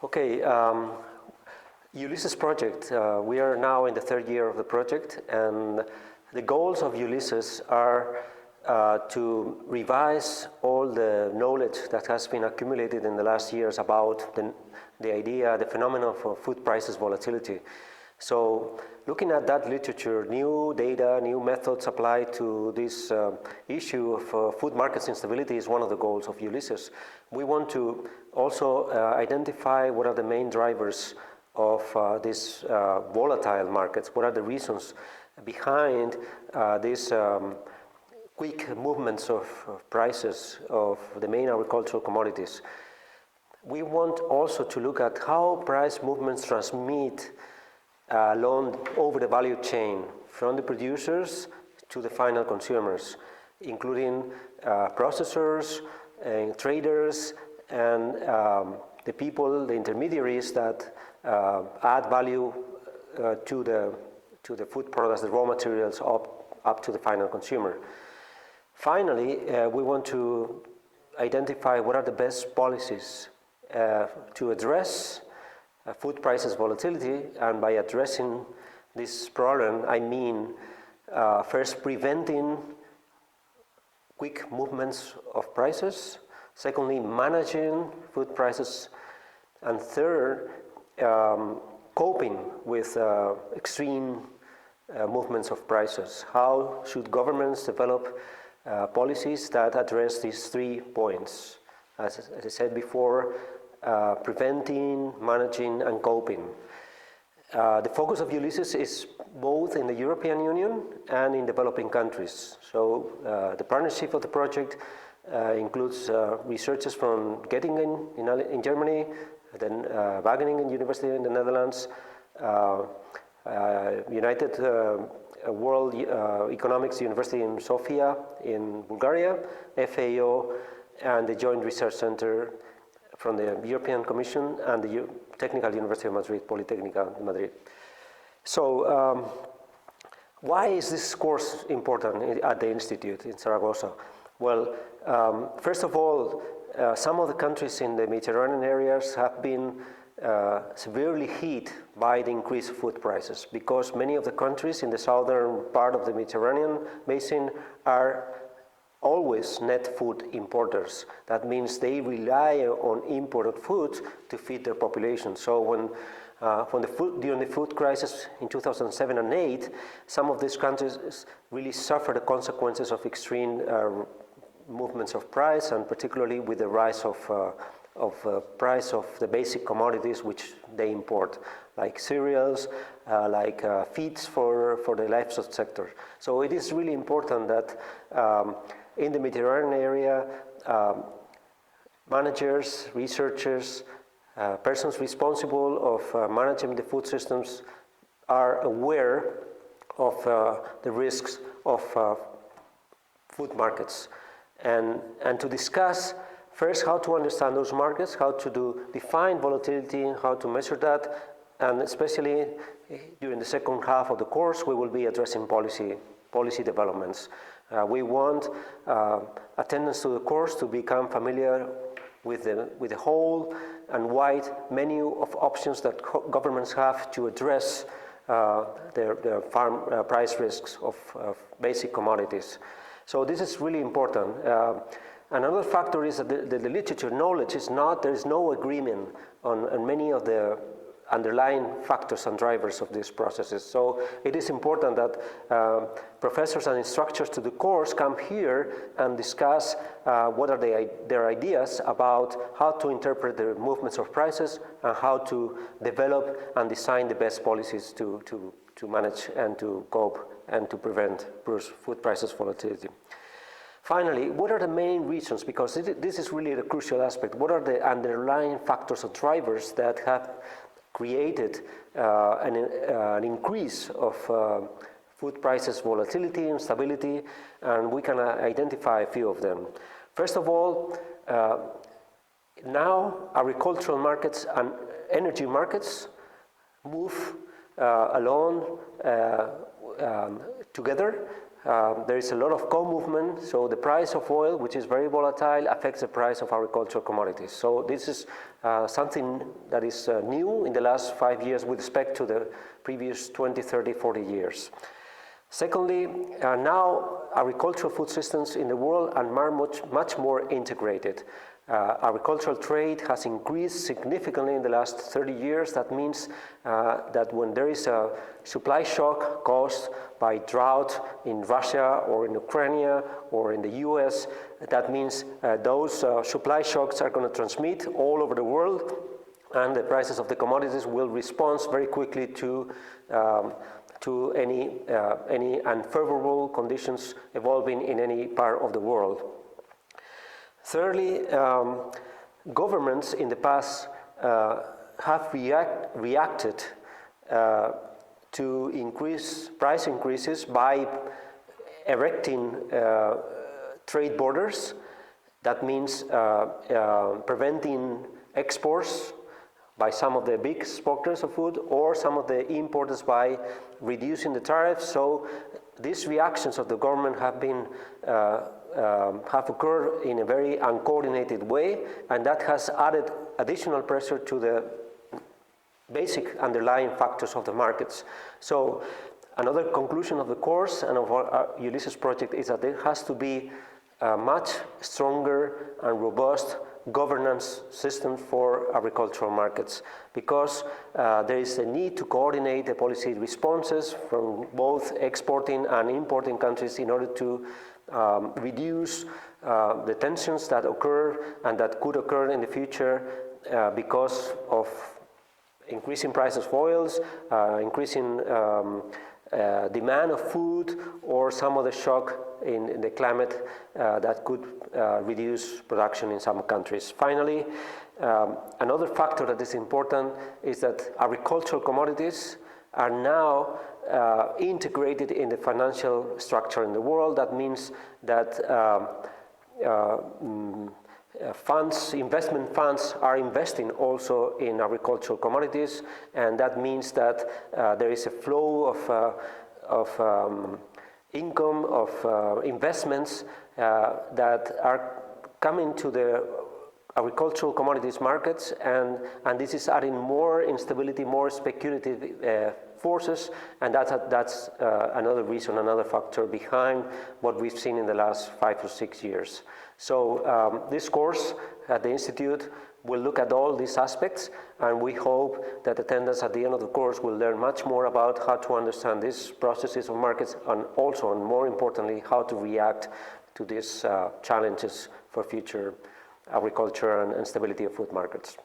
Okay, ULYSSES Project, we are now in the third year of the project, and the goals of ULYSSES are to revise all the knowledge that has been accumulated in the last years about the phenomenon of food prices volatility. So looking at that literature, new data, new methods applied to this issue of food markets instability is one of the goals of ULYSSES. We want to also identify what are the main drivers of these volatile markets, what are the reasons behind these quick movements of prices of the main agricultural commodities. We want also to look at how price movements transmit over the value chain from the producers to the final consumers, including processors, traders, and the people, the intermediaries that add value to the food products, the raw materials up to the final consumer. Finally, we want to identify what are the best policies to address food prices volatility, and by addressing this problem, I mean first preventing quick movements of prices, secondly managing food prices, and third coping with extreme movements of prices. How should governments develop policies that address these 3 points? As I said before, preventing, managing, and coping. The focus of ULYSSES is both in the European Union and in developing countries. So the partnership of the project includes researchers from Göttingen in Germany, then Wageningen University in the Netherlands, United World Economics University in Sofia in Bulgaria, FAO, and the Joint Research Center from the European Commission and the Technical University of Madrid, Polytechnical in Madrid. So why is this course important at the Institute in Zaragoza? Well, first of all, some of the countries in the Mediterranean areas have been severely hit by the increased food prices, because many of the countries in the southern part of the Mediterranean basin are always net food importers. That means they rely on imported food to feed their population. So during the food crisis in 2007 and 2008, some of these countries really suffered the consequences of extreme movements of price, and particularly with the rise of price of the basic commodities which they import, like cereals, like feeds for the livestock sector. So it is really important that in the Mediterranean area, managers, researchers, persons responsible of managing the food systems are aware of the risks of food markets, and to discuss first how to understand those markets, how to define volatility, how to measure that, and especially during the second half of the course we will be addressing policy developments. We want attendants to the course to become familiar with the whole and wide menu of options that governments have to address their farm price risks of basic commodities. So this is really important. Another factor is that the literature knowledge is not, there is no agreement on many of the underlying factors and drivers of these processes. So it is important that professors and instructors to the course come here and discuss what are their ideas about how to interpret the movements of prices and how to develop and design the best policies to manage and to cope and to prevent food prices volatility. Finally, what are the main reasons? Because this is really the crucial aspect. What are the underlying factors or drivers that have created an increase of food prices volatility and stability? And we can identify a few of them. First of all, now agricultural markets and energy markets move along together. there is a lot of co-movement, so the price of oil, which is very volatile, affects the price of agricultural commodities. So this is something that is new in the last 5 years with respect to the previous 20, 30, 40 years. Secondly, now agricultural food systems in the world are much more integrated. Agricultural trade has increased significantly in the last 30 years. That means that when there is a supply shock caused by drought in Russia or in Ukraine or in the US, that means those supply shocks are going to transmit all over the world, and the prices of the commodities will respond very quickly to any unfavorable conditions evolving in any part of the world. Thirdly, governments in the past have reacted to price increases by erecting trade borders. That means preventing exports by some of the big exporters of food or some of the importers by reducing the tariffs. So these reactions of the government have occurred in a very uncoordinated way, and that has added additional pressure to the basic underlying factors of the markets. So another conclusion of the course and of our ULYSSES project is that there has to be a much stronger and robust governance system for agricultural markets, because there is a need to coordinate the policy responses from both exporting and importing countries in order to reduce the tensions that occur and that could occur in the future because of increasing prices of oils, increasing demand of food, or some of the shock in the climate that could reduce production in some countries. Finally, another factor that is important is that agricultural commodities are now integrated in the financial structure in the world. That means that investment funds are investing also in agricultural commodities, and that means that there is a flow of income, of investments that are coming to the agricultural commodities markets, and this is adding more instability, more speculative forces, and that's another reason, another factor behind what we've seen in the last 5 or 6 years. So this course at the Institute will look at all these aspects, and we hope that attendants at the end of the course will learn much more about how to understand these processes of markets, and also, and more importantly, how to react to these challenges for future agriculture and stability of food markets.